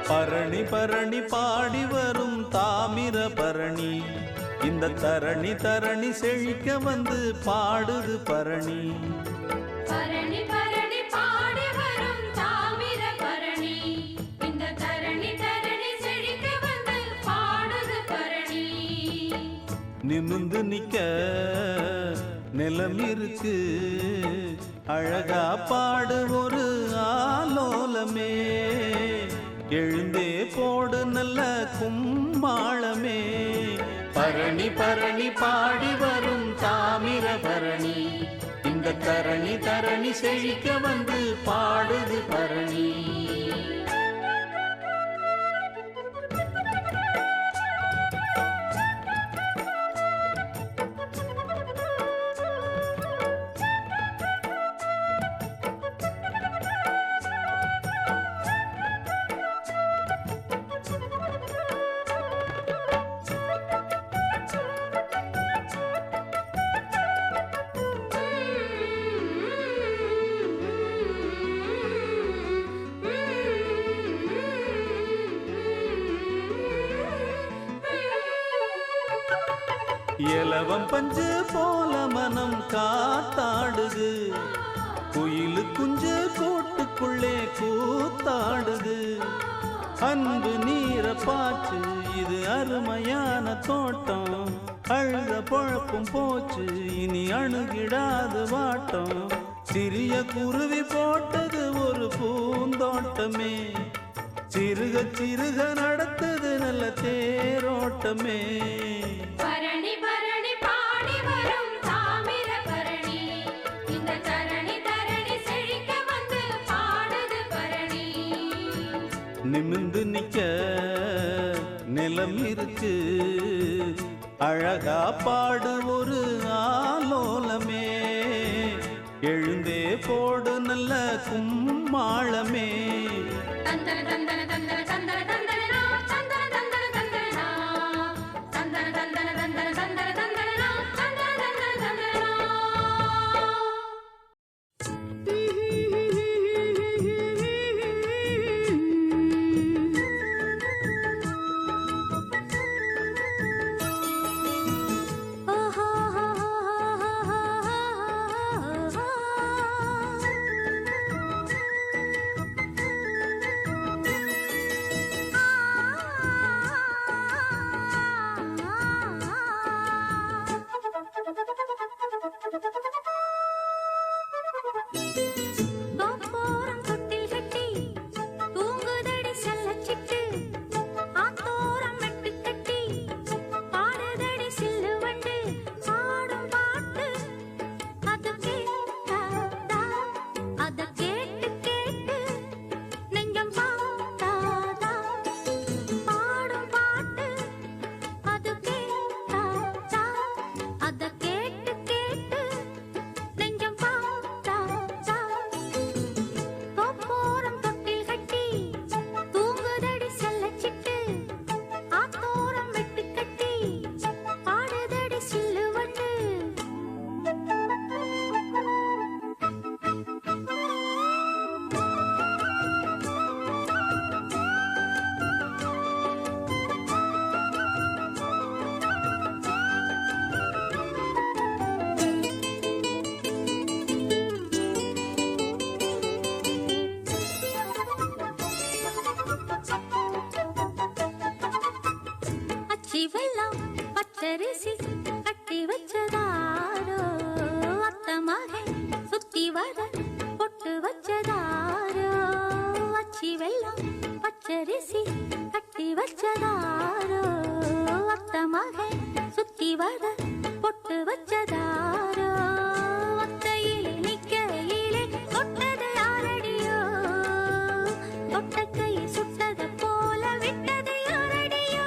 பரணி பரணி பாடி வரும் தாமிர பரணி, இந்த தரணி தரணி செழிக்க வந்து பாடுது பரணி. பரணி பரணி பாடி வரும் தாமிர பரணி, இந்த தரணி தரணி செழிக்க வந்து பாடுது பரணி. நிமிந்து நிக்க நிலம் இருக்கு, அழகா பாடு ஒரு ஆலோலமே, எழுந்தே போடு நல்ல கும்மாளமே. பரணி பரணி பாடி வரும் தாமிர பரணி, இந்த தரணி தரணி செழிக்க வந்து பாடுது பரணி. இலவம் பஞ்சு போல மனம் காத்தாடுது, குயிலு குஞ்சு கூட்டுக்குள்ளே கூத்தாடுது. அன்பு நீர பாச்சு இது அருமையான தோட்டம், அழுத பொழப்பும் போச்சு இனி அணுகிடாத வாட்டம். சிறிய குருவி போட்டது ஒரு பூந்தோட்டமே, சிறுக சிறுக நடத்தது நல்ல தேரோட்டமே. பரணி பரணி பாடி வரும் தாமிர பரணி, இந்த தரணி தரணி செழிக்க வந்து பாடுது பரணி. நிமிந்து நிக்க நிலம் இருக்கு, அழகா பாடு ஒரு ஆலோலமே, எழுந்தே போடு நல்ல கும்மாளமே. தந்தன தந்தன தந்தன தந்தன தந்தனா, தந்தன தந்தன தந்தனா, தந்தன தந்தன தந்தன தந்தன தந்தனா, தந்தன தந்தன தந்தனா. பச்சரிசி கட்டி வச்சதாரோ, அத்த மகன் சுத்தி வர பொட்டு வச்சதாரோ. அச்சி வெள்ளம் பச்சரிசி கட்டி வச்சதாரோ, அத்த மகன் சுத்தி வர பொட்டு வச்சதாரோ. ஒத்தையிலே நிக்கையிலே தொட்டது யாரடியோ, தொட்ட கை சுட்டது போல விட்டது யாரடியோ.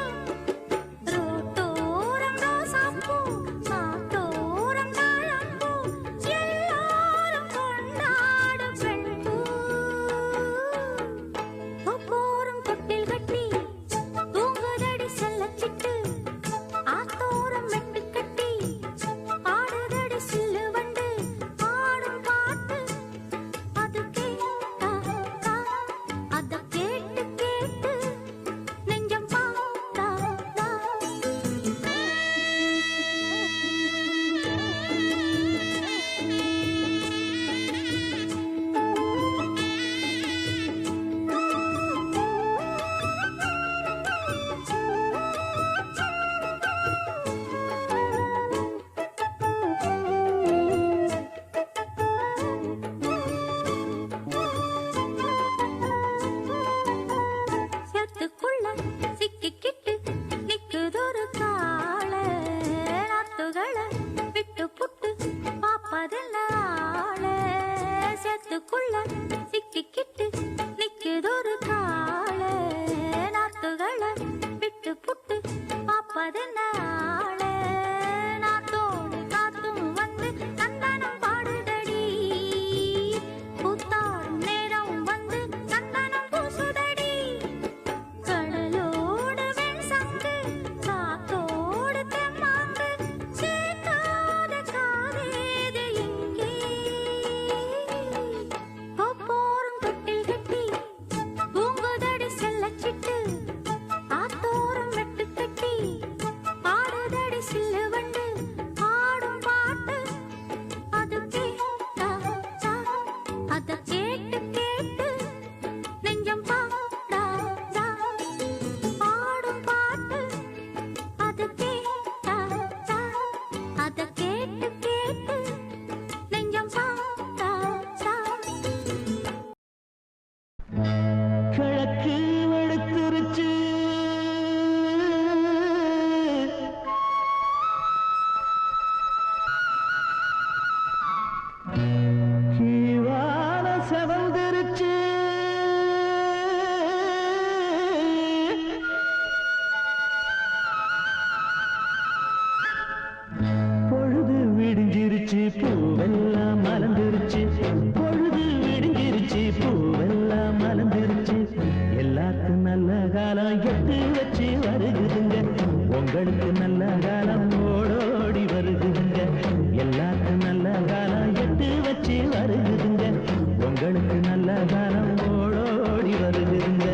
ரோட்டோரம் ரோசாப்பூ, காட்டோரம் தாழம்பூ, எல்லாரும் கொண்டாடும் பெண்பூ. போரும் தொட்டில் கட்டி தூங்குதடி செல்லச்சிட்டு, ஆத்தோரம் மெட்டு கட்டி பாடுதடி காலம் எட்டு வச்சு வருகுதுங்க உங்களுக்கு நல்ல காலம் ஓடோடி வருகுதுங்க எல்லாருக்கும் நல்ல காலம் எட்டு வச்சு வருகுதுங்க உங்களுக்கு நல்ல காலம் ஓடோடி வருகுதுங்க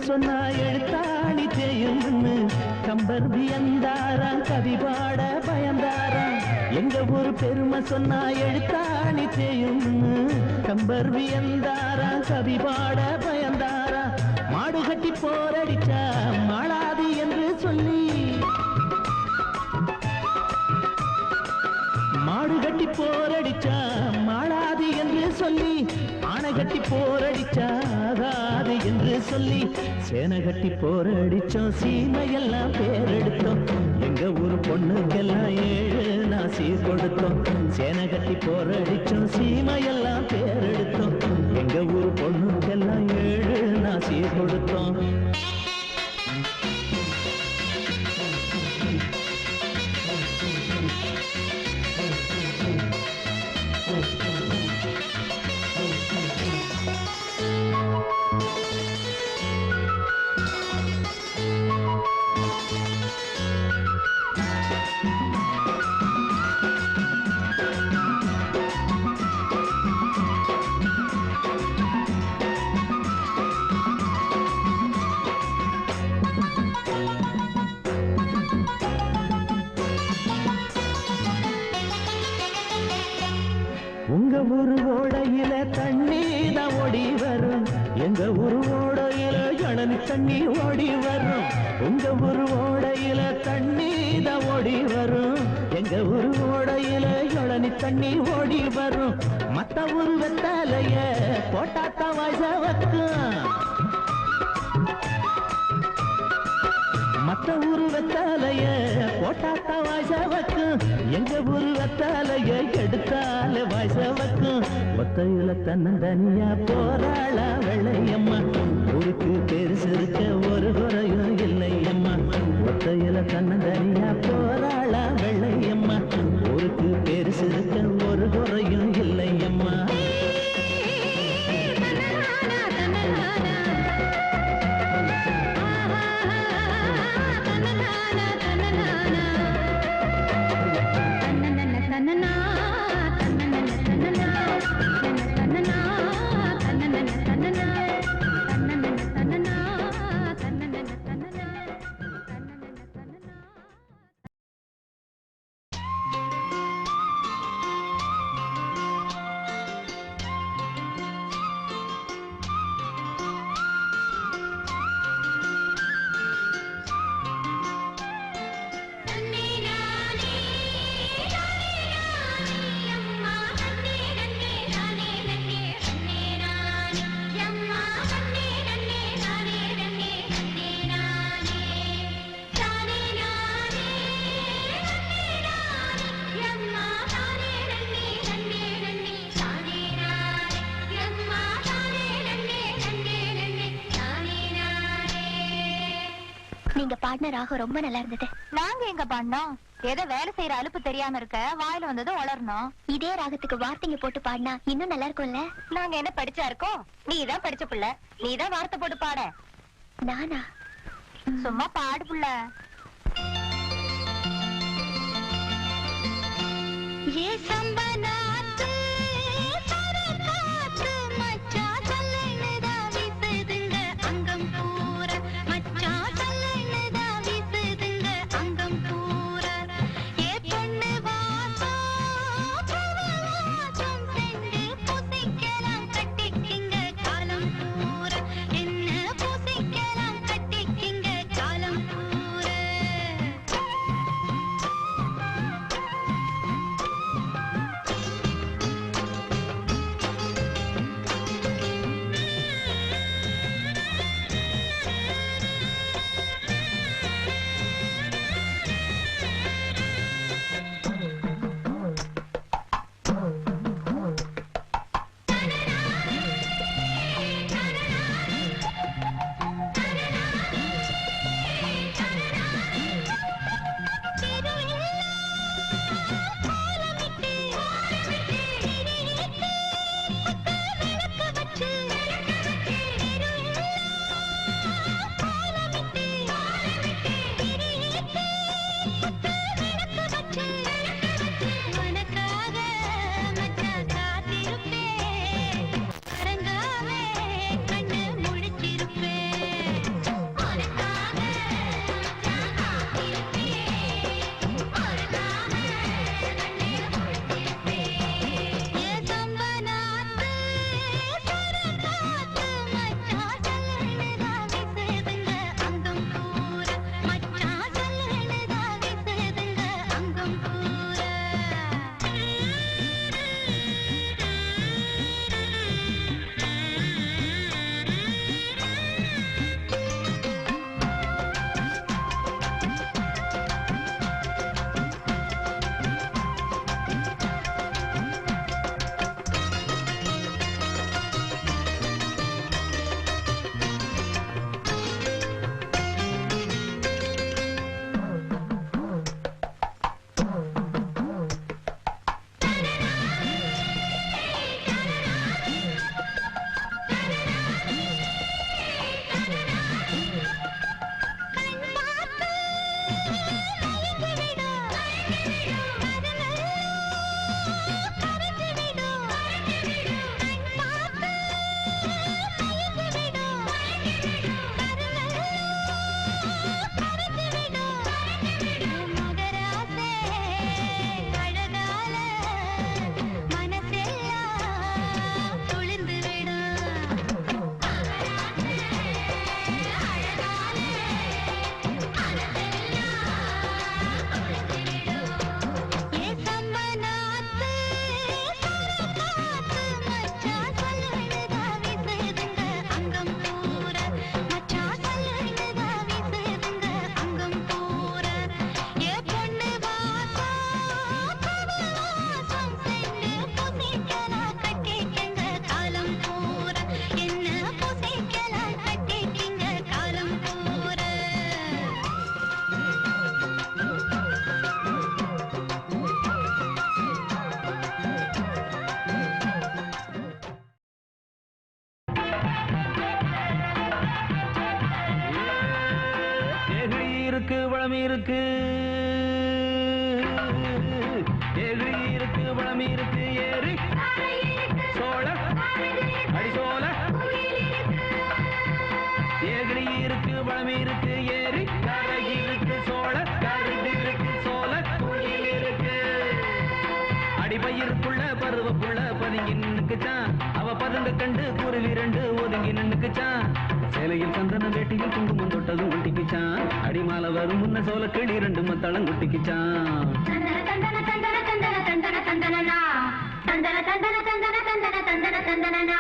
சொன்னா எழுத்தாணி தேயும்னு கம்பர்தி அந்தாராம் கவி பாட பயந்தாராம் எங்க ஊரு பெருமை சொன்னா எழுத்தாணி தேயும்னு கம்பர்தி அந்தாராம் கவி பாட பயந்தாராம் மாடு கட்டி போரடிச்சா மாளாது என்று சொல்லி மாடு கட்டி போரடிச்சா மாளாது என்று சொல்லி ஆனை கட்டி போரடிச்சாகாது என்று சொல்லி சேனை கட்டி போரடிச்சோம் சீமையெல்லாம் பேரெடுத்தோம் எங்க ஊரு பொண்ணுக்கெல்லாம் 7 நாசி கொடுத்தோம் சேனை கட்டி போரடிச்சோம் சீமையெல்லாம் பேரெடுத்தோம் எங்க ஊரு பொண்ணுக்கெல்லாம் 7 நாசி கொடுத்தோம் உங்க ஊரு ஓடையில தண்ணி தான் ஓடி வரும் எங்க ஊரு ஓடையில இளநி தண்ணி ஓடி வரும் உங்க ஊரு ஓடையில தண்ணி தான் ஓடி வரும் எங்க ஊரு ஓடையில இளநி தண்ணி ஓடி வரும் மத்த ஊரு வெத்தாலைய போட்டாத்தான் வாய்ஸ வைக்கும் மத்த ஊரு வெத்தாலைய போட்டாத்தா வாய்ஸ வைக்கும் எங்க ஊரு வெத்தாலைய எடுத்தால வாய்ஸ வைக்கும் ஒத்தையில தன்னந்தனியா போராள வெள்ளையம்மா ஊருக்கு பெருசு இருக்க ஒரு குறையும் இல்லையம்மா ஒத்தையில தன்னந்தனியா போராள வெள்ளையம்மா ஊருக்கு பெருசு இருக்க ஒரு குறையும் இல்லையம்மா நீங்க பாடின ராகம் ரொம்ப நல்லா இருந்தது. நாங்க எங்க பாடினோம்? ஏதோ வேலை செய்யற அலுப்பு தெரியாம இருக்க வாயில வந்தது வளரணும். இதே ராகத்துக்கு வார்த்தைங்க போட்டு பாடினா இன்னும் நல்லா இருக்கும்ல. நாங்க என்ன படிச்சா இருக்கோம்? நீதான் படிச்ச புள்ள, நீதான் வார்த்தை போட்டு பாட. நானா? சும்மா பாடு புள்ள. ஏ சம்பனாத்து பரகாத்து மச்சா சல்லனதா வீசுதுங்க அங்கம் பூரா மச்சா சல்லனதா வீசுதுங்க அங்கம் பூரா ஏ இருக்கு வளம் இருக்கு ஏழு இருக்கு வளம் இருக்கு ஏறி சோழ அடிசோல ஏழு இருக்கு வளம் இருக்கு ஏறி கரை இருக்கு சோழ கருது இருக்கு சோழ குயில் இருக்கு அடிபயிருக்குள்ள பருவப்புள்ள பதுங்கி நின்னுக்குச்சான் அவ பதுங்க கண்டு குருவி ரெண்டு ஒதுங்கி நின்னுக்குச்சான் சேலையில் சந்தன வேட்டியில் குங்குமம் தொட்டதும் ஒட்டிக்குச்சான் அடிமால வரும் முன்ன சோல கிளி ரெண்டு மத்தளம் குட்டிக்குச்சான் தந்தன தந்தன தந்தன தந்தன தந்தன தந்தனனா தந்தன தந்தன தந்தன தந்தன தந்தன தந்தனனா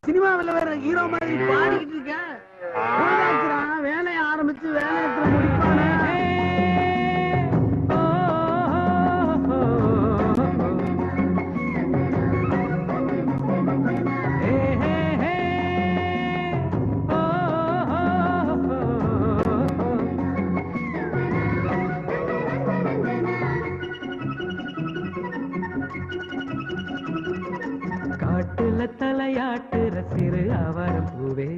சினிமாவில் வேற ஹீரோ மாதிரி பாடிக்கிட்டு இருக்கேன். வேலையை ஆரம்பிச்சு வேலையத்துல முடிப்பானே. காட்டுல தலையாட்டுற சிறு ஆவாரம் பூவே,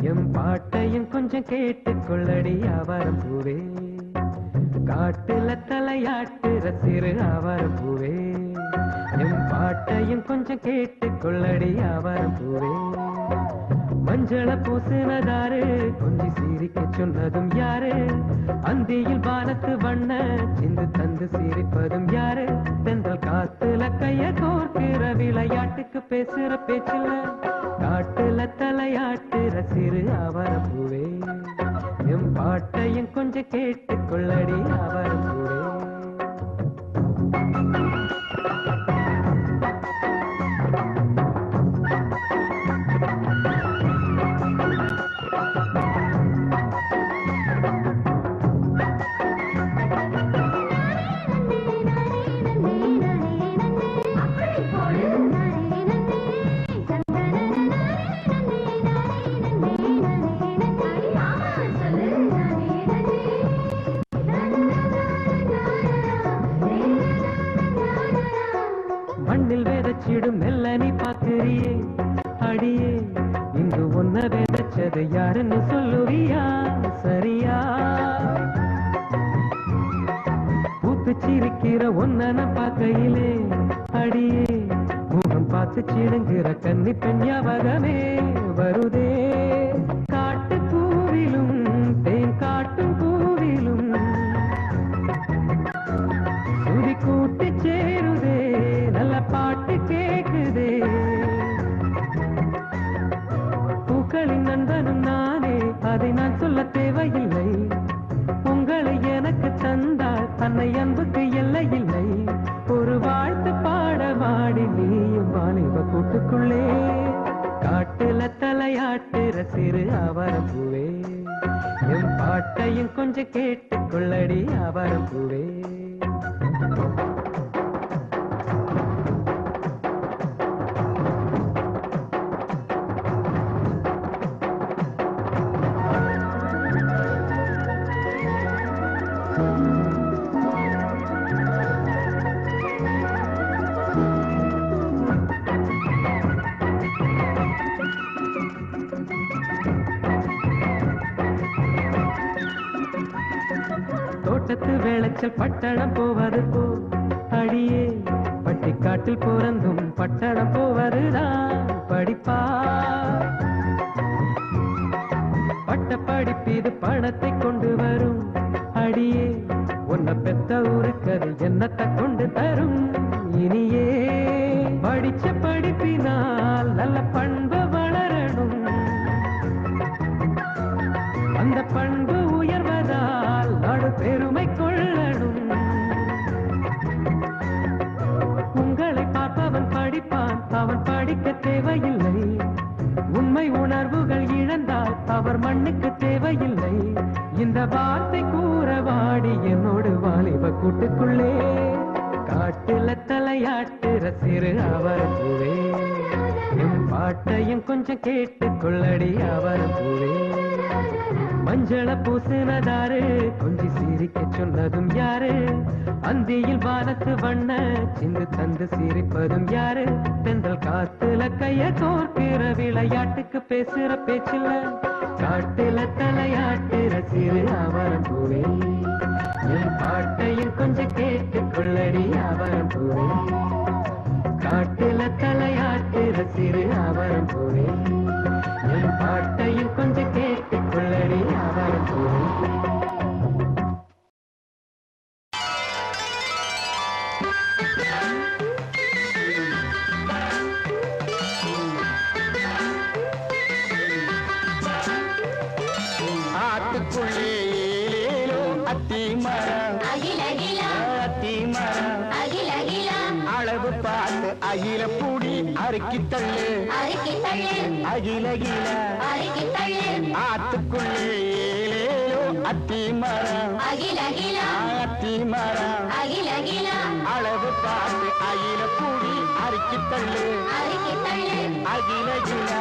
எம் பாட்டையும் கொஞ்சம் கேட்டுக்கொள்ளடி ஆவாரம் பூவே. காட்டுல தலையாட்டுற சிறு ஆவாரம் பூவே, எம் பாட்டையும் கொஞ்சம் கேட்டுக்கொள்ளடி ஆவாரம் பூவே. மஞ்சள பூசினதாரு கொஞ்சி சிரிக்க சொன்னதும் யாரு, அந்தியில் வானத்து வண்ண சிந்து தந்து சிரிப்பதும் யாரு. தென்றல் காத்துல கைய கோர்க்கிற விளையாட்டுக்கு பேசுற பேச்சுல, காட்டுல தலையாட்டுற சிறு ஆவாரம் பூவே, எம் பாட்டையும் கொஞ்சம் கேட்டுக்கொள்ளடி ஆவாரம் பூவே. மண்ணில் வேதச்சிடும் மெல்ல நீ பாக்குறியே அடியே, இங்கு ஒன்ன வேதச்சது யாருன்னு சொல்லுவியா சரியா. பூத்து சிரிக்கிற ஒன்ன பார்க்கையிலே அடியே, முகம் பார்த்து சிடுங்கிற கன்னி பெண் ஞாபகமே வருதே. காட்டு பூவிலும் தேன் காட்டும் பூவிலும் சுதி கூட்டி சேருதே, நல்ல பாட்டு கேக்குதே. பூக்களின் நண்பனும் நானே, அதை நான் சொல்ல தேவையில்லை. உங்களை எனக்கு தந்தால் தன்னை அன்புக்கு எல்லை இல்லை. ஒரு வாழ்த்து பாட வாடி நீயும் வாலிப கூட்டுக்குள்ளே. காட்டுல தலையாட்டுற சிறு ஆவாரம் பூவே, என் பாட்டையும் கொஞ்சம் கேட்டுக்கொள்ளடி ஆவாரம் பூவே. தோட்டத்து வேளைச்சல் பட்டணம் போவது போ அடியே, பட்டிக்காட்டில் பிறந்தும் பட்டணம் போவதுதான் படிப்பா. பட்ட படிப்பீது பணத்தை கொண்டு வரும் அடியே, உன்னை பெத்த ஊருக்கது என்னத்தை கொண்டு தரும் இனியே. படிச்ச படிப்பினால் நல்ல பண்பு வளரணும், அந்த பண்பு உயர்வதால் நாடு பெருமை கொள்ளணும். உங்களை பார்ப்பவன் படிப்பான், அவன் படிக்க தேவையில்லை. உண்மை உணர்வுகள் இழந்தால் அவர் மண்ணுக்கு தேவையில்லை. இந்த வார்த்தை கூற வாடி என்னோடு வாலிப கூட்டுக்குள்ளே. காட்டுல தலையாட்டுற சிறு ஆவாரம் பூவே, என் பாட்டையும் கொஞ்சம் கேட்டுக்கொள்ளடி ஆவாரம் பூவே. மஞ்சள பூசினதாரு கொஞ்சி சிரிக்க சொன்னதும் யாரு அந்தியில் வானத்து வண்ண சிந்து தந்து சிரிப்பதும் யாரு தென்றல் காத்துல கைய கோர்க்கிற விளையாட்டுக்கு பேசுற பேச்சில்ல காட்டுல தலையாட்டுற சிறு ஆவரம் பூவே என் பாட்டையும் கொஞ்சம் கேட்டு கொள்ளடி ஆவரம் பூவே காட்டுல தலையாட்டுற சிறு ஆவரம் பூவே என் பாட்டையும் கொஞ்சம் கேட்டு கொள்ளடி ஆவரம் பூவே ஆத்துக்குள்ளே ஏலேலோ அத்தி மரம் அத்தி மரம் அளவு பார்த்து அகில பூடி அறுக்கி தள்ளு அகில கில ஆத்துக்குள்ளே ஏலேலோ அத்தி மரம் அத்தி மரம் அளவு பார்த்து அகில பூடி அறுக்கி தள்ளு அகில கில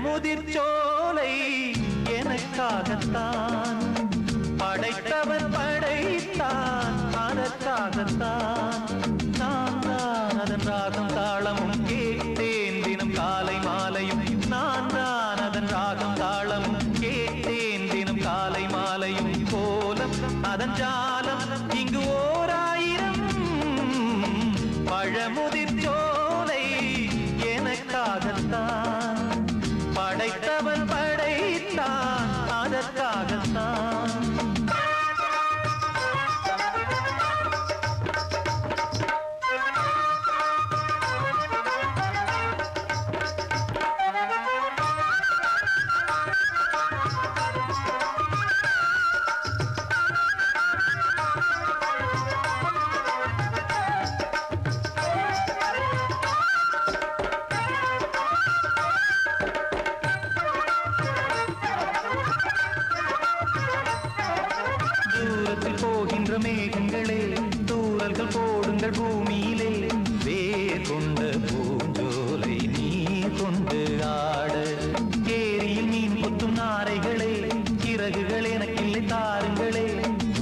முதிர்ச்சோலை எனக்காகத்தான் படைத்தவன் படைத்தான் அதற்காகத்தான் நான் தான் அதன் ராகம் தாளமும் கேட்டேன் தினம் காலை மாலையும் நான் தான் அதன் ராகம் தாளமும் கேட்டேன் தினம் காலை மாலையும் கோலம் அதன் ஜாலம் இங்கு ஓராயிரம் பழமுதிர்ச்சோலை எனக்காகத்தான் படைத்தவன் படைத்தான் அதற்காகத்தான் போகின்ற மேகங்களே தூரல்கள் போடுங்கள் பூமியிலே வேர் கொண்ட பூஞ்சோலை நீ கொண்டு ஆட ஏரியில் மீன் கொத்தும் நாரைகளே இறகுகள் எனக்கில்லை தாருங்களே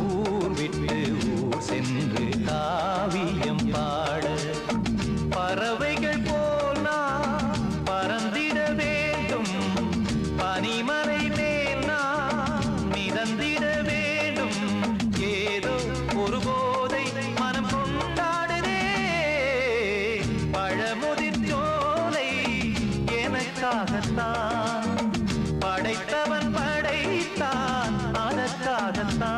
ஊர் விட்டு ஊர் சென்று காவியம் பாட பறவைகள் போல் நான் பறந்திட வேண்டும் பனிமலை மேல் நான் மிதந்திட வேண்டும் ஏதோ ஒரு போதை மனம் கொண்டாடுதே பழமுதிர்ச்சோலை எனக்காகத்தான் படைத்தவன் படைத்தான் அதற்காகத்தான்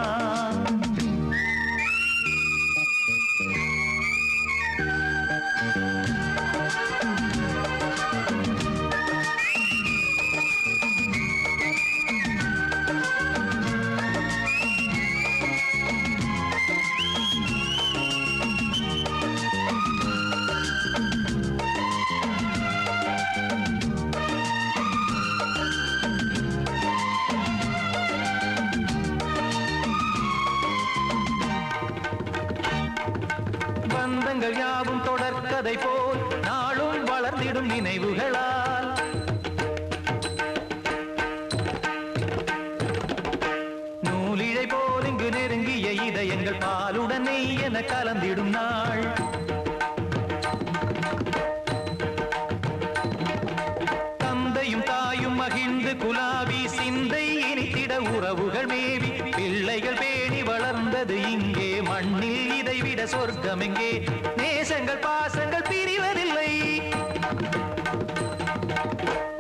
பந்தங்கள் யாவும் தொடர்கதை போல் நாளும் வளர்ந்திடும் நினைவுகளால் நெருங்கிய இதயங்கள் பாலுடனே என கலந்திடும் நாள். தந்தையும் தாயும் மகிழ்ந்து குலாவி சிந்தை இனித்திட உறவுகள் மேவி பிள்ளைகள் பேணி வளர்ந்தது இங்கே. மண்ணில் இதைவிட சொர்க்கம் எங்கே? நேசங்கள் பாசங்கள் பிரிவதில்லை,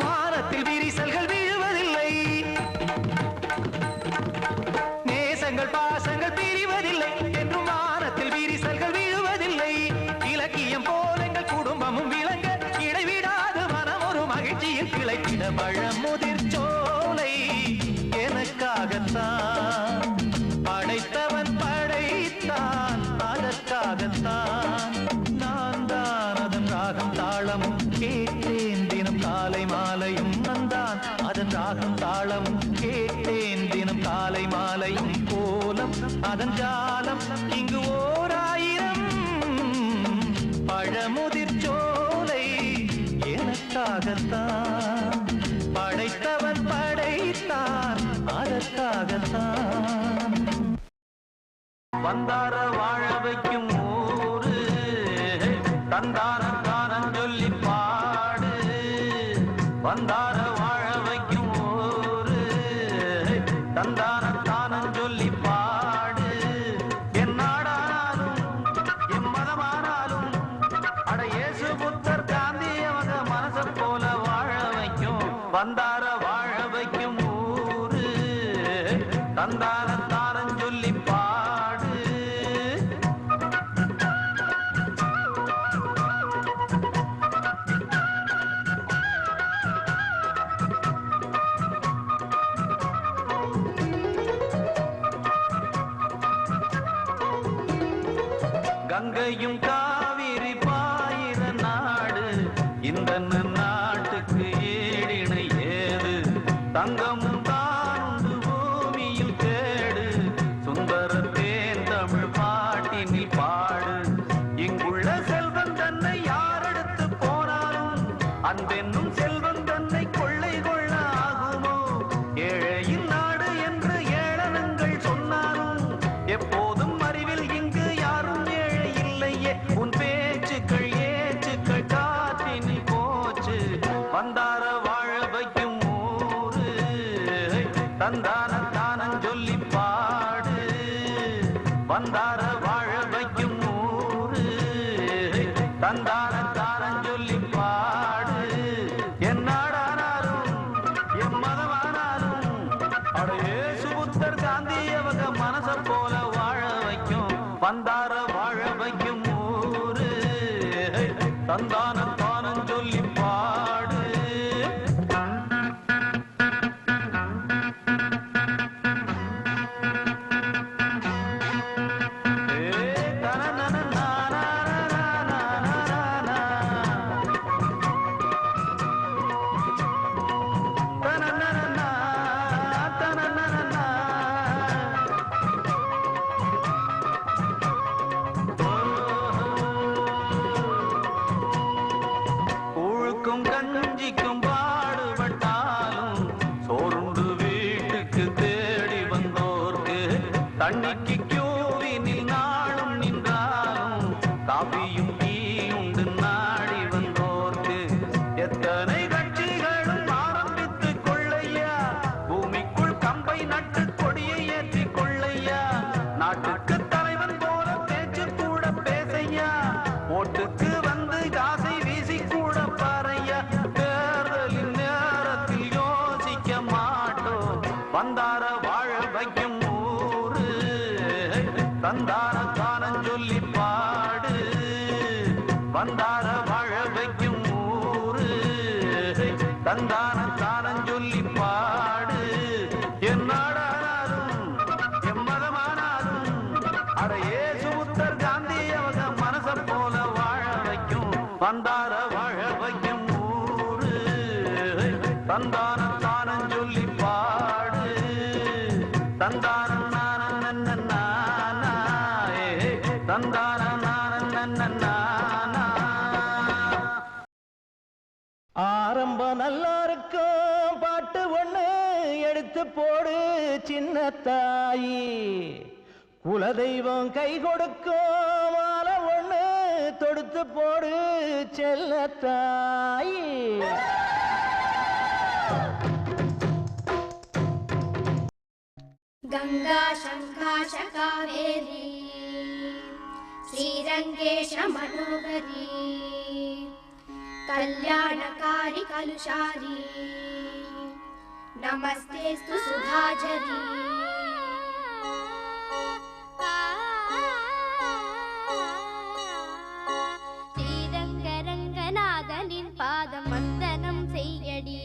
வானத்தில் விரிசல்கள் விழுவதில்லை. நேசங்கள் பாசங்கள் பிரிவதில்லை என்றும் வானத்தில் விரிசல்கள் விழுவதில்லை. இலக்கியம் போல எங்கள் குடும்பமும் விளங்க இடைவிடாது மனம் ஒரு மகிழ்ச்சியில் கிளைத்திட பழமுதிர் சோலை எனக்காகத்தான் படைத்தவன் படைத்தான் அதற்காகத்தான். நான் தான் அதன் ராகம் தாளமும் கேட்டேன் தினம் காலை மாலையும். நந்தான் அதன் ராகம் தாளமும் கேட்டேன் தினம் காலை மாலையும். கோலம் அதன் ஜாலம் இங்கு ஓர் ஆயிரம். பழமுதிர் சோலை எனக்காகத்தான் படைத்தவன் படைத்தான் அதற்காகத்தான். வந்தார வாழ வைக்கும் ஊரு தந்தார தானம் சொல்லி பாடு. வந்தார வாழ வைக்கும் ஊரு தந்தார தானம் சொல்லி பாடு. என் நாடானாலும் என் மதமானாலும் அட இயேசு புத்தர் காந்தி அவங்க மனச போல வாழ வைக்கும். வந்தார வாழ வைக்கும் ஊரு தந்தார தானம் சொல்லி பாடு. கங்கையும் காவிரி பாயிர நாடு இந்த நாட்டுக்கு ஏடிணை ஏது. தங்கமும் தானுண்டு பூமியில் கேடு சுந்தர தேன் தமிழ் பாட்டினில் பாடு. இங்குள்ள செல்வன் தன்னை யாரெடுத்து போனாலும் அன்பென்னும் செல்வன் தன்னை கொள்ளை கொள்ள ஆகுமோ? ஏழையின் நாடு என்று ஏளனங்கள் சொன்னாலும் எப்போதும் அறிவில் இங்கு யாரும் ஏழை இல்லையே. உன் பேச்சுக்கள் ஏச்சுக்கள் காற்றினில் போச்சு. வந்தார வாழ வைக்கும் ஊரு தந்தான தானம் சொல்லி பாடு. வந்தார வாழ வைக்கும் ஊரு தந்தான தானம் சொல்லி பாடு. என் நாடானாலும் என் மதமானாலும் அட இயேசு புத்தர் காந்தி அவங்க மனச போல வாழ வைக்கும். வந்தார வாழ வைக்கும் ஊரு தந்தான தானம் சொல்லி பாடு. கூழுக்கும் கஞ்சிக்கும் பாடுபட்டாலும் சோறுண்டு வீட்டுக்கு தேடி வந்தோர்க்கு தண்ணிக்கு கியூவினில் நாளும் நின்றாலும் காபியும் டீயுண்டு நாடி வந்தோர்க்கு எத்தனை கட்சிகளும் ஆரம்பித்து கொள்ளையா. பூமிக்குள் கம்பை நட்டு கொடியை ஏற்றி கொள்ளையா. நாட்டுக்கு தலைவன் போல பேச்சு கூட பேசையா. ஓட்டுக்கு வந்து காசை வீசி கூட பாறையா. தேர்தலின் நேரத்தில் யோசிக்க மாட்டோம். வந்தார வாழ வைக்கும் ஊரு தந்தார தானம் சொல்லி பாடு. வந்தார வாழ வைக்கும் ஊரு தந்தான தானம் சொல்லி பாடு. என் நாடானாலும் என் மதமானாலும் அட இயேசு புத்தர் காந்தி அவங்க மனச போல வாழ வைக்கும். வந்தார வாழ வைக்கும் ஊரு தந்தான தானம் சொல்லி பாடு. தந்தான தந்தான ஆரம்பம் நல்லா இருக்கும் பாட்டு ஒண்ணு எடுத்து போடு சின்ன தாயி. குலதெய்வம் கை கொடுக்கும் மாலை ஒண்ணு தொடுத்து போடு செல்லத்தாய். गंगा शंकाश कावेरी श्रीरंगेश मनोहरी कल्याणकारी कलुषारी नमस्तेस्तु सुधाझरी ஸ்ரீரங்கரங்கநாதனின் பாதம் வந்தனம் செய்யடி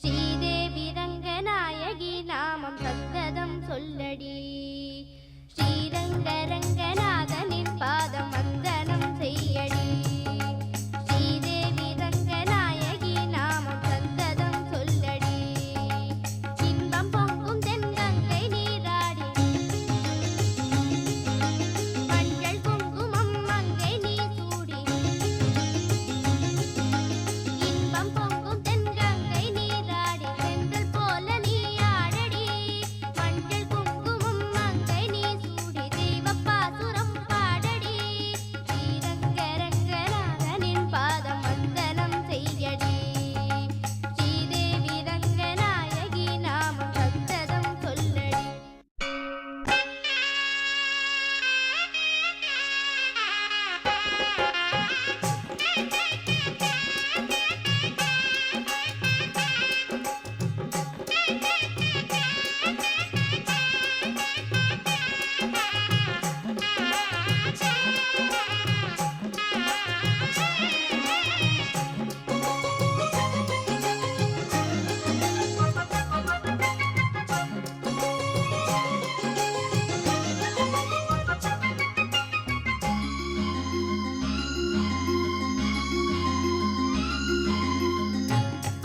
ஸ்ரீதேவி ரங்கநாயகி நாமம் சந்ததம் சொல்லடி ஸ்ரீரங்கரங்கநாதனின் பாதம் வந்தனம் செய்யடி ஸ்ரீதேவி ரங்கநாயகி நாமம் சந்ததம் சொல்லடி இன்பம் பொங்கும் தென்கங்கை நீராடி மஞ்சள் குங்குமம் மங்கை நீ சூடி இன்பம் பொங்கும் தென்கங்கை நீராடி சென்றல் போல நீ ஆடடி மஞ்சள் குங்குமம் மங்கை நீ சூடி தெய்வப்பாசுரம் பாடடி ஸ்ரீரங்கரங்கநாதனின் பாதம் வந்தனம் செய்யடி ஸ்ரீதேவி ரங்கநாயகி நாமம் சந்ததம் சொல்லடி.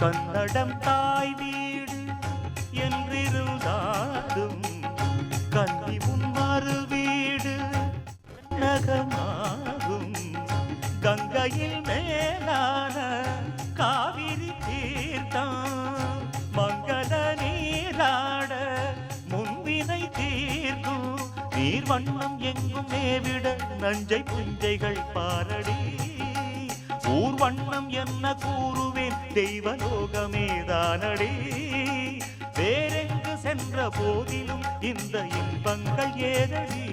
கன்னடம் தாய் வீடு என்றிருந்தாலும் கன்னி உன் மறு வீடு நகமாகும். கங்கையில் மேலான காவிரி தீர்த்தம் மங்கள நீராட முன்வினை தீர்க்கும். நீர் வண்ணம் எங்கும் மேவிட நஞ்சை புஞ்சைகள் பாரடி. ஊர் வண்ணம் என்ன கூறுவேன் தெய்வலோகமேதானடி. வேறெங்கு சென்ற போதிலும் இந்த இன்பங்கள் ஏதடி.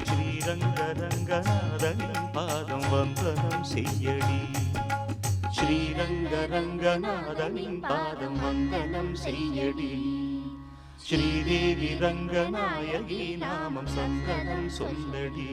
ஸ்ரீரங்கரங்கநாதனின் பாதம் வந்தனம் செய்யடி. ஸ்ரீரங்கரங்கநாதனின் பாதம் வந்தனம் செய்யடி. ஸ்ரீதேவி ரங்கநாயகி நாமம் சந்தனம் சொல்லடி.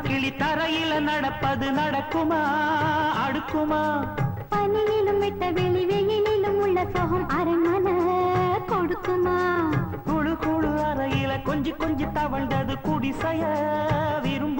கிளி தரையில நடப்பது நடக்குமா அடுக்குமா? பனியிலும் விட்ட வெளி வெயிலிலும் உள்ள சோகம் அரண்மனை கொடுக்குமா? குழு குழு அறையில கொஞ்சி கொஞ்சி தவழ்ந்தது குடிசைய விரும்ப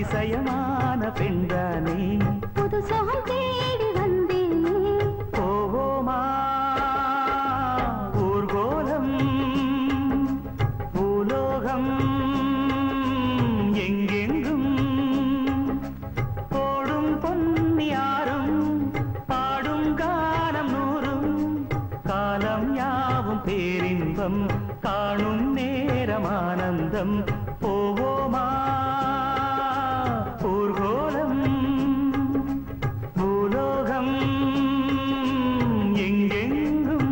அதிசயமான பெண்தானே புது சோகம் தேடி வந்தேனே போவோமா ஊர்கோலம் பூலோகம் எங்கெங்கும் போடும் பொன்னியாரும் பாடும் காலம் நூறும் காலம் யாவும் பேரின்பம் காணும் நேரம் ஆனந்தம் போவோமா ஊர்கோலம் பூலோகம் எங்கெங்கும்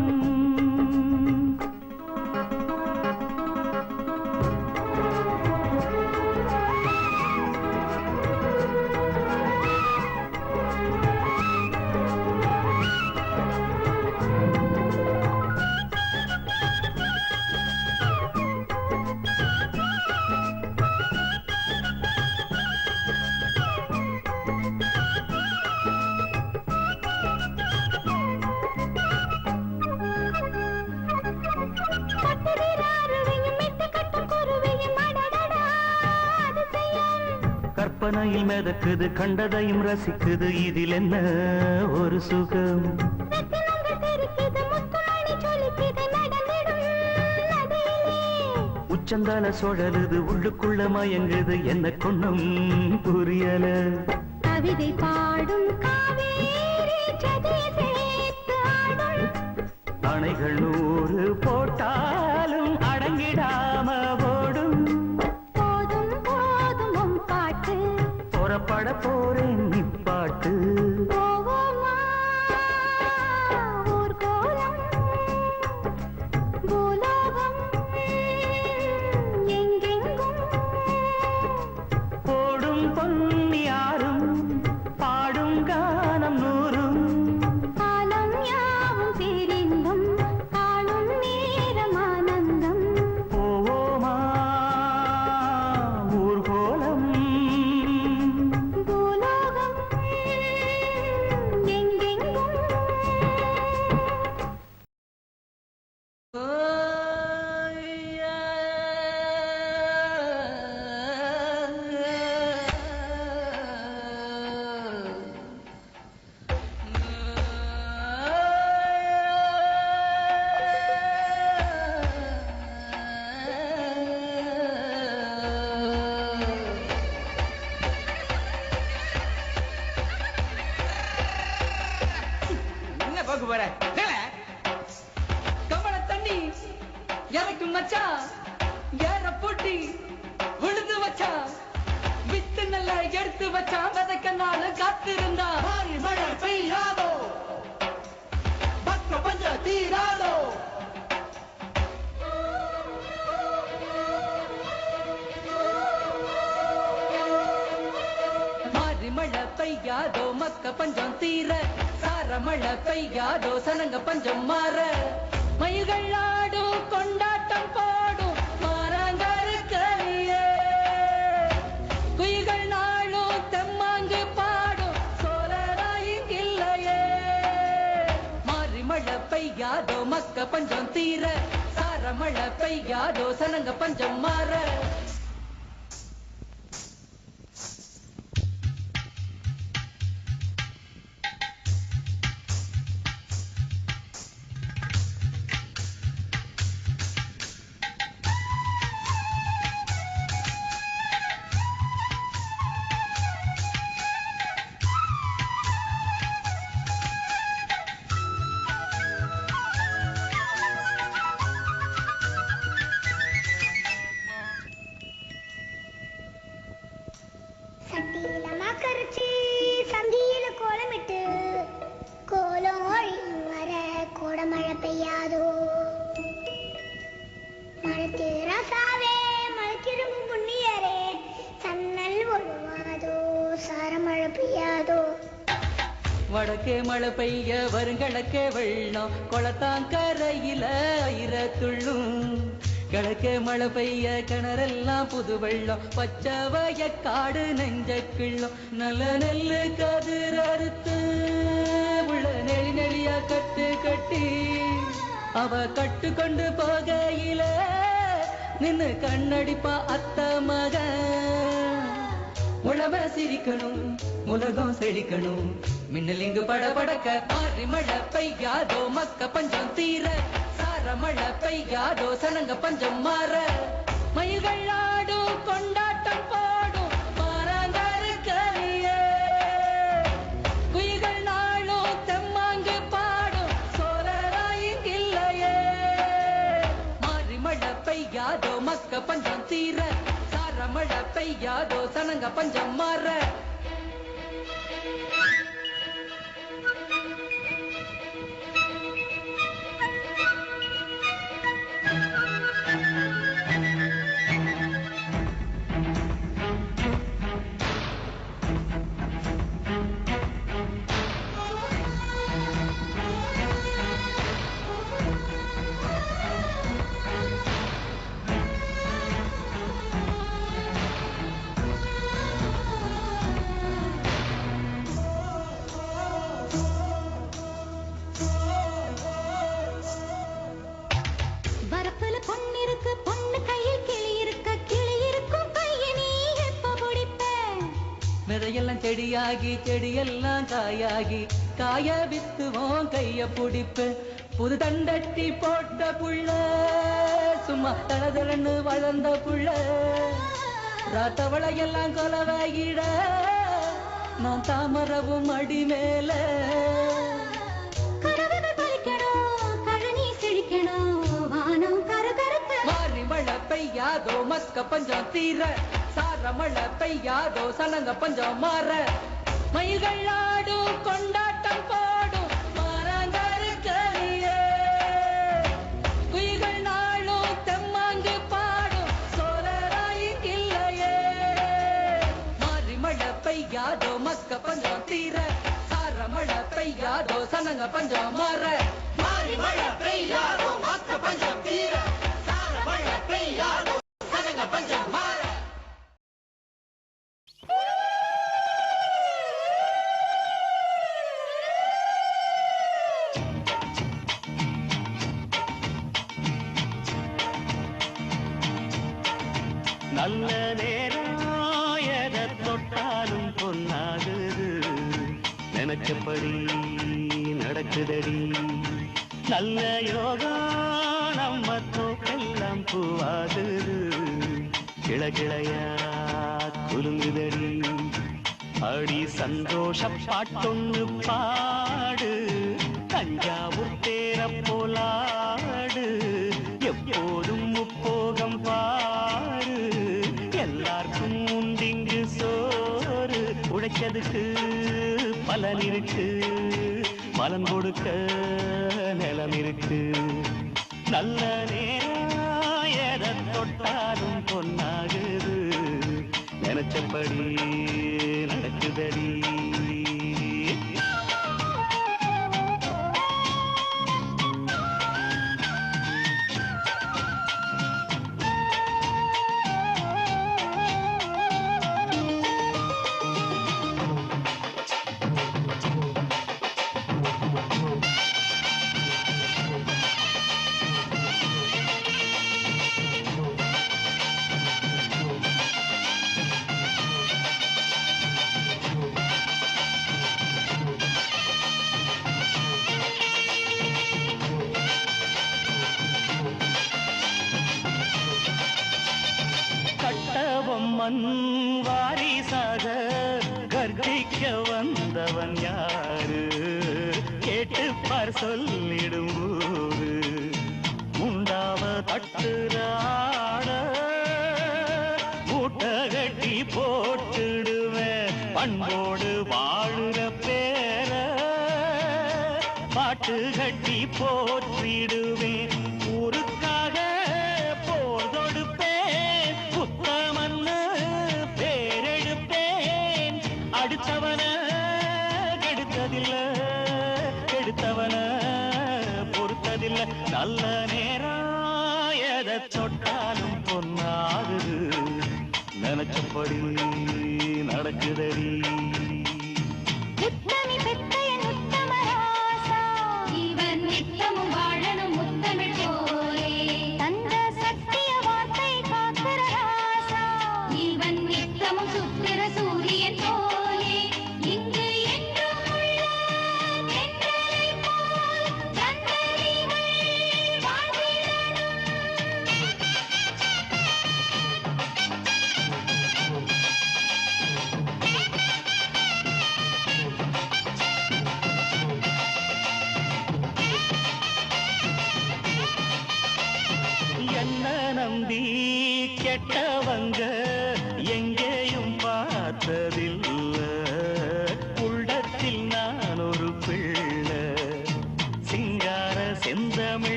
கற்பனையில் மிதக்குது கண்டதையும் ரசிக்குது இதில் என்ன ஒரு சுகம் உச்சந்தால சுழலுது உள்ளுக்குள்ள மயங்குது என்ன கொன்னும் புரியல கவிதை பாடும் காவேரி ஜதி சேர்த்து ஆடும் அணைகள் 100 போட்டாலும் அடங்கிடாம ஓடும் போதும் போதும் உன் பாட்டு புறப்பட போறேன் நிப்பாட்டு போவோமா ஊர்கோலம் பூலோகம் எங்கெங்கும் போடும் பொன்னியாரும் பாடும் கானம் நூறும் காலம் யாவும் பேரின்பம் காணும் நேரம் ஆனந்தம் போவோமா ஊர்கோலம் பூலோகம் எங்கெங்கும் என்ன பார்க்க போற கமல தண்ணி இறக்கும் மச்சான் ஏற போட்டி விழுது வச்சான் வித்து நல்லா எடுத்து வச்சான் விதைக்க நாள் காத்திருந்தா மாறி மழை பெய்யாதோ பக்க பஞ்ச தீராதோ மாறி மழை பெய்யாதோ மக்க பஞ்சம் தீர சார மழை பெய்யாதோ சனங்க பஞ்சம் மாற மயில்கள் ஆடும் கொண்டாட்டம் பாடும் மாறாங்கருக்கையே குயில்கள் நாளும் தெம்மாங்கு பாடும் சோழராயில்லையே மாறி மழை பெய்யாதோ மக்க பஞ்சம் தீர சார மழை பெய்யாதோ சனங்க பஞ்சம் மாற சட்டியில மாக்கரைச்சி சந்தியில கோலமிட்டு கோலம் ஒழியும் வர கோடமழை பெய்யாதோ மனத்து ரசாவே மலைச்சிரும்பும் புண்ணியரே சன்னல் ஒழுவாதோ சாரமழை பெய்யாதோ வடக்கே மழை பெய்ய வருங்கிழக்கே வெள்ளம் குளத்தாங்கரையில துள்ளும் கிழக்கே மழை பெய்ய கிணறெல்லாம் புது வெள்ளம் பச்சை வயக்காடு நெஞ்ச கிள்ளம் நல்ல நெல்லு கதிர் அறுத்து உள்ள நெளி நெளியா கட்டு கட்டி அவ கட்டு கொண்டு போகையில நின்னு கண்ணடிப்பா அத்த மகன் உழவ சிரிக்கணும் உலகம் செழிக்கணும் மின்னலிங்கு படபடக்க மாறி மழை பெய்யாதோ மக்க பஞ்சம் தீர சார மழை பெய்யாதோ சனங்க பஞ்சம் மாற மயில்கள் ஆடும் கொண்டாட்டம் போடும் மாறாங்கருக்கலையே குயில்கள் நாளும் தெம்மாங்கு பாடும் சோழராயில்லையே மாறி மழை பெய்யாதோ மக்க பஞ்சம் தீர சார மழை பெய்யாதோ சனங்க பஞ்சம் மாற விதையெல்லாம் செடியாகி செடியெல்லாம் காயாகி காய வித்துவோம் கைய பிடிப்பு புது தண்டட்டி போட்ட புள்ள சும்மா தளதளன்னு வளர்ந்த புள்ள ராத்தவளையெல்லாம் கொலவாகிட நான் தாமரவும் அடி மேல மாறி மழை பெய்யாதோ மக்க பஞ்சம் தீர சார மழை பெய்யாதோ சனங்க பஞ்சம் மாற மயில்கள் ஆடும் கொண்டாட்டம் போடும் மாறாங்கருக்கலையே குயில்கள் நாளும் தெம்மாங்கு பாடும் சோழராயில்லையே மாறி மழை பெய்யாதோ மக்க பஞ்சம் தீர சார மழை பெய்யாதோ சனங்க பஞ்சம் மாற மாறி மழை பெய்யாதோ மக்க பஞ்சம் தீர சார மழை பெய்யாதோ சனங்க பஞ்சம் மாற நல்ல நேரம் எதை தொட்டாலும் பொன்னாகுது நினைச்சபடி நடக்குதடி நல்ல யோகம் நம்ம தோக்கெல்லாம் பூவாகுது கிளையா குலுங்குதடி அடி சந்தோஷ பாட்டொன்னு பாடு தஞ்சாவூர் தேர போலாடு எப்போதும் முப்போகம் பாரு எல்லாருக்கும் உண்டிங்கு சோறு உழைச்சதுக்கு பலன் இருக்கு பலன் கொடுக்க நிலம் இருக்கு நல்ல நேரம் எதை தொட்டாலும் பொன்னாகுது நினைச்சபடி நடக்குதடி மண் வாரிசாக கர்ஜிக்க வந்தவன் யாரு கேட்டுப்பார் சொல்லிடும் ஊரு உண்டாவ தட்டுறாட மூட்டை கட்டி போட்டுடுவேன் பண்போடு வாழுற பேர பாட்டு கட்டி போற்றிடுவேன் ஊருக்காக போர் தொடுப்பேன் புத்தமன்னு பேரெடுப்பேன் அடுத்தவன கெடுத்தவன பொறுத்ததில்லை நல்ல நேரம் எதை தொட்டாலும் பொன்னாகுது நினைச்சபடி நடக்குதடி சுத்திர சூ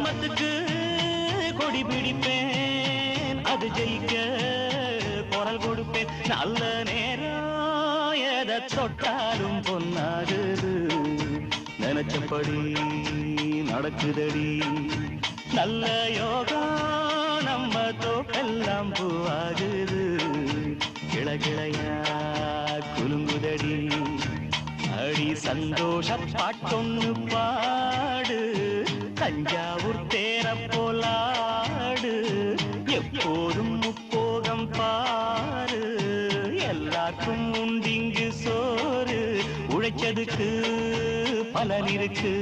தர்மத்துக்கு கொடி பிடிப்பேன், அது ஜெயிக்க குரல் கொடுப்பேன். நல்ல நேரம் எதை தொட்டாலும் பொன்னாகுது, நினைச்சபடி நடக்குதடி. நல்ல யோகம் நம்ம தோக்கெல்லாம் பூவாகுது, கிளையா குலுங்குதடி. அடி சந்தோஷ பாட்டொன்னு பாடு, தஞ்சாவூர் தேர போலாடு. எப்போதும் முப்போகம் பாரு, எல்லாருக்கும் உண்டிங்கு சோறு. உழைச்சதுக்கு பலன் இருக்கு,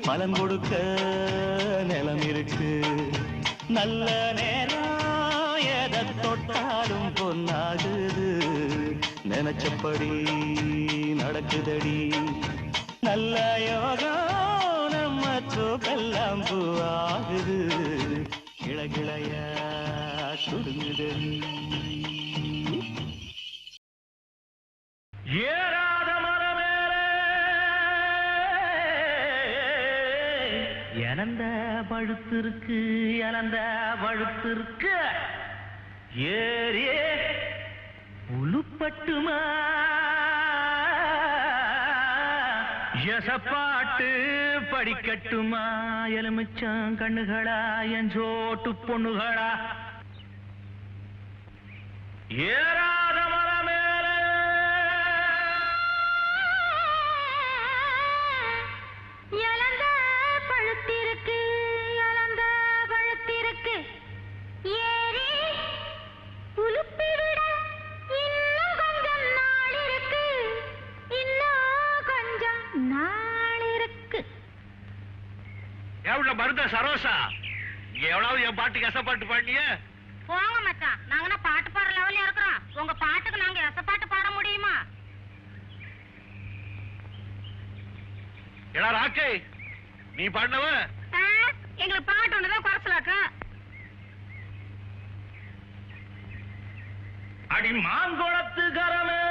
பலன் கொடுக்க நிலம் இருக்கு. நல்ல நேரம் எதை தொட்டாலும் பொன்னாகுது, நினைச்சபடி நடக்குதடி. நல்ல யோகம் நம்ம தோக்கெல்லாம் பூவாகுது, கிளையா சுடுங்குதடி. ஏறாத மரமேலே இழந்த பழுத்திருக்கு, இழந்த பழுத்திருக்கு. ஏறியே உளுப்பட்டுமா எசப்பாட்டு படிக்கட்டுமா? எலுமிச்சம் கண்ணுகளா என் சோட்டு பொண்ணுகளா? ஏறாத மரமேலே இழந்த பழுத்திருக்கு, இழந்த பழுத்திருக்கு. ஏறி உலுப்பி விட இன்னும் கொஞ்சம் நாள் இருக்கு, இன்னும் கொஞ்சம் நாள் இருக்கு. எவ்வளவு மருந்த சரோசா, இங்க எவ்வளவு என் பாட்டு கசப்பாட்டு பாடிய? போங்க மச்சான், நாங்க பாட்டு பாடுற லெவல்ல இருக்கிறோம். உங்க பாட்டுக்கு நாங்க எசப்பாட்டு பாட முடியுமா? எடா ராக்கே, நீ பாடினவ? எங்களுக்கு பாட்டு ஒண்ணுதான் குறைச்சலாக்கு. அடி மாங்குளத்து கரமேலே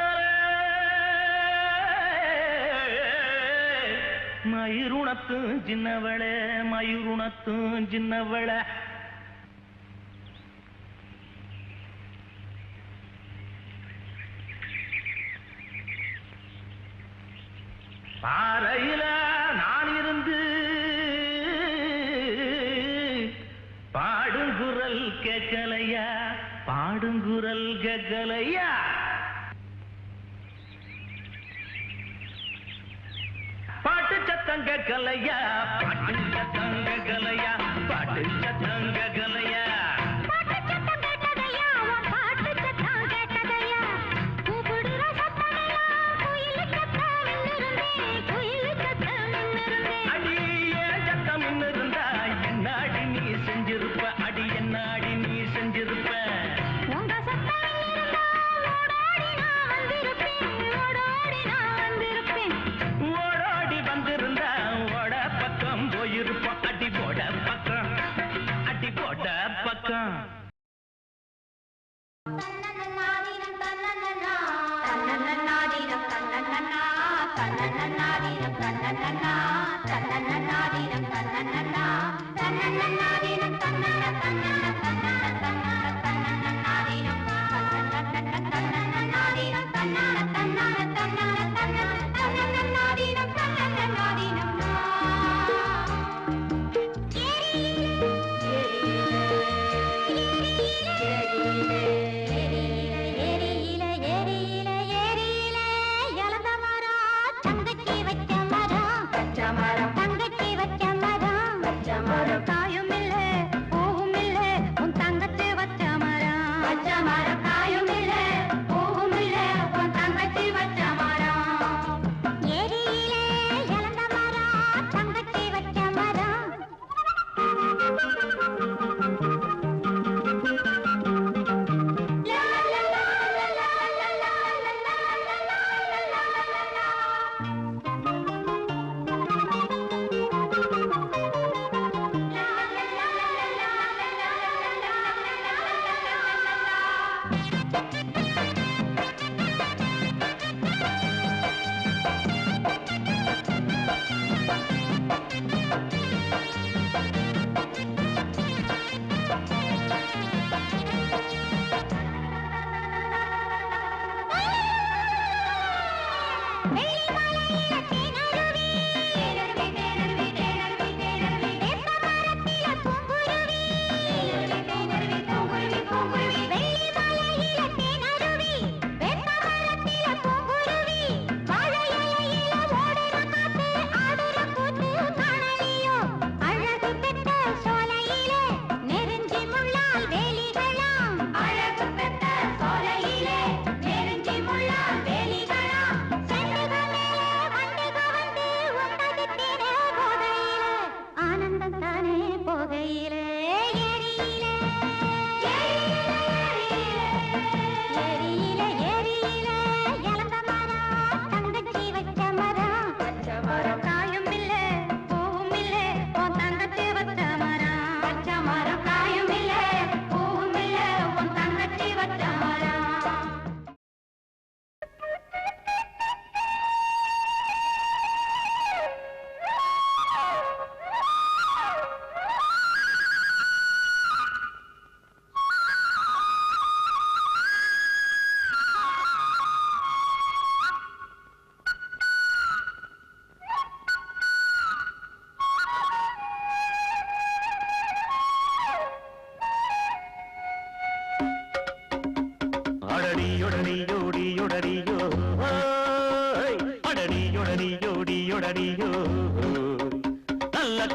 மயிருணத்தும் சின்னவளே, மயிருணத்தும் சின்னவளே. பாறையில நான் இருந்து பாடுங்குரல் கேட்கலையா, பாடுங்குரல் கேட்கலையா? பாட்டு சத்தம் கேட்கலையா, பாட்டு சத்தம் கேட்கலையா, பாட்டு சத்தம் கேட்கலையா? அடி ஏன் சத்தம் இன்னும் இருந்தா என்னாடி நீ செஞ்சிருப்ப, அடி என்னாடி நீ செஞ்சிருப்ப? ஓடோடி வந்திருந்தா ஓட பக்கம் போயிருப்போம், அடி போட பக்கம், அடி போட பக்கம்.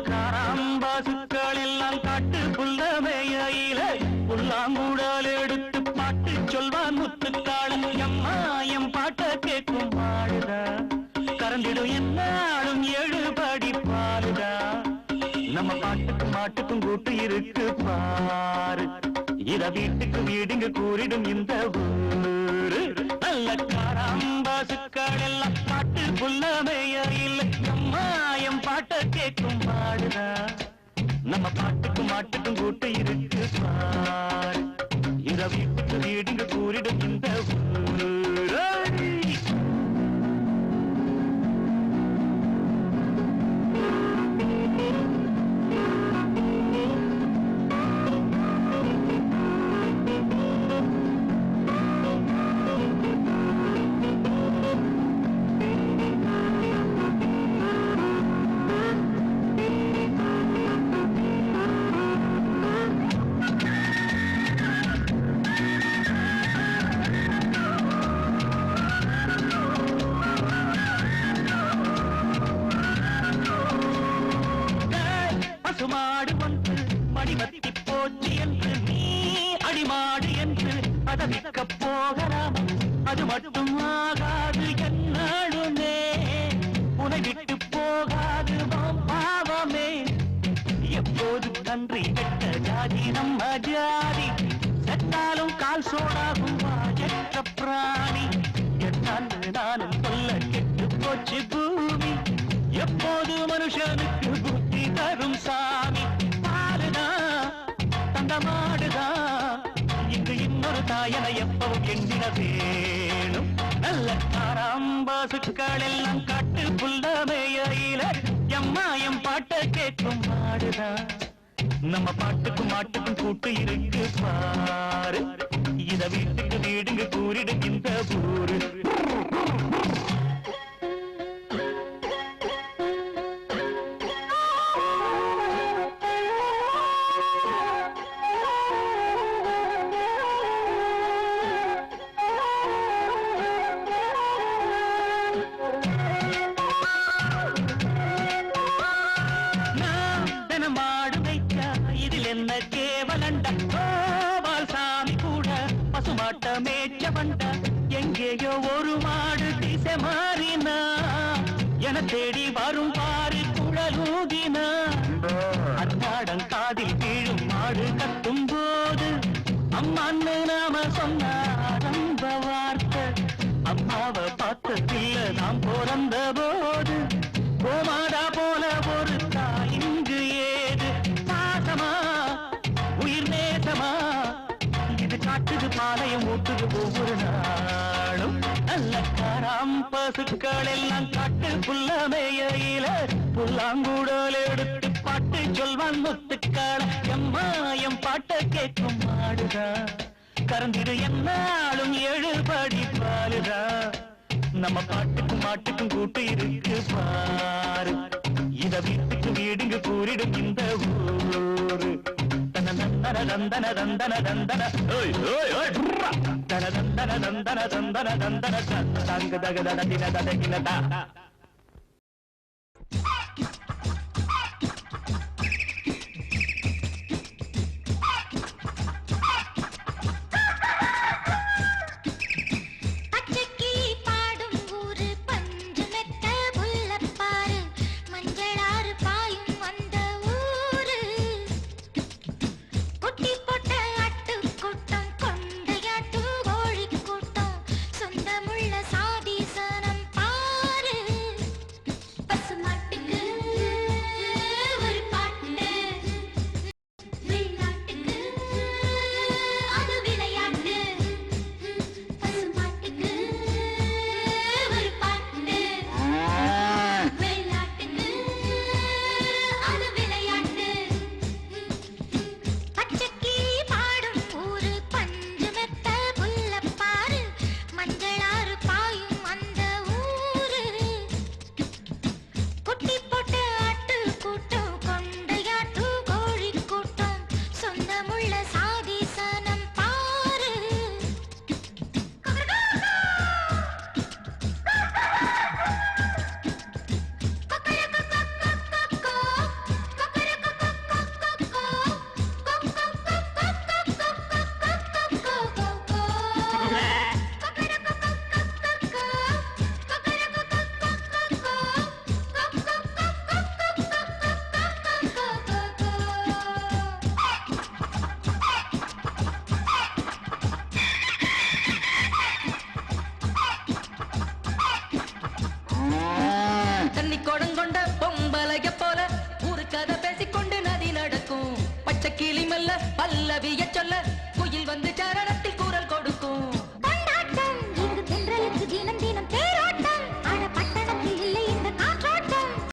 காராம்பாசுக்கள் எல்லாம் காட்டு புல்லமையில புல்லாங்குழல் எடுத்து பாட்டு சொல்வான் முத்துக்காளன் எம்மா எம் பாட்ட கேட்கும் பாடுதா கறந்திடும் என்னாலும் எழுபடி பாடுதா நம்ம பாட்டுக்கும் மாட்டுக்கும் கூட்டு இருக்கு பாரு இத வீட்டுக்கு வீடுங்க கூறிடும் இந்த ஊரு நல்ல காராம்பாசுக்கள் எல்லாம் பாட்டு புல்லமையில எம்மாயம் பாட்ட கேட்கும் பாடுதா நம்ம பாட்டுக்கும் மாட்டுக்கும் கூட்டு இருக்கு பாரு இத வீட்டுக்கு வீடுங்க கூறிடும் இந்த ஊரு பசுமாடு ஒன்று மடிவத்தி போச்சு என்று நீ அடிமாடு என்று பதவிக்க போகலாம் அது மட்டும் ஆகாது என்னாலுமே உனை விட்டு போகாது பாவமே எப்போது கன்றி கெட்ட ஜாதி நம்ம ஜாதி செத்தாலும் கால் சோடாகும் வாயற்ற பிராணி என்னாலும் நானும் சொல்ல கெட்டு போச்சு பூமி எப்போது மனுஷனுக்கு புத்தி தரும் சாமி பாருதா தந்த மாடுதா இங்கு இன்னொரு தாயன எப்பவும் எண்ணின வேணும் நல்ல காராம்பாசுக்கள் எல்லாம் காட்டு புல்லமையில எம்மாயம் பாட்ட கேட்கும் மாடுதா நம்ம பாட்டுக்கும் மாட்டுக்கும் கூட்டு இருக்கு பாரு இத வீட்டுக்கு வீடுங்க கூறிடும் இந்த ஊரு என்ன கேவலண்ட கோபால் சாமி கூட பசுமாட்ட மேய்ச்ச வண்ட எங்கேயோ ஒரு மாடு திசை மாறினா என தேடி வரும் பாரு குழலூதினா அன்னாடம் காதில் கீழும் மாடு கத்தும் போது அம்மான்னு நாம சொன்ன ஆரம்ப வார்த்தை அம்மாவை பார்த்ததில்ல நாம் பிறந்த போது கோமாதா போல ஒரு தாய் இங்கு ஏது பாசமா உயிர் நேசமா இது காட்டுது பாளையம் ஊட்டுது ஒவ்வொரு நாளும் நல்ல காராம்பசுக்கள் எல்லாம் காட்டு புல்லமையில புல்லாங்குழல் எடுத்து பாட்டு சொல்வான் முத்துக்காள எம்மாயம் பாட்ட கேட்கும் மாடுதா கறந்திடு என்னாலும் எழுபடி பாலுதா நம்ம பாட்டுக்கும் மாட்டுக்கும் கூட்டு இருக்கு பாரு இத வீட்டுக்கு வீடுங்க கூறிடும் இந்த ஊரு தன தந்தன தந்தன தந்தன தந்தன ஓய் ஓய் ஓய் தன தந்தன தந்தன தந்தன தந்தன தங்க தக தட தின தட கின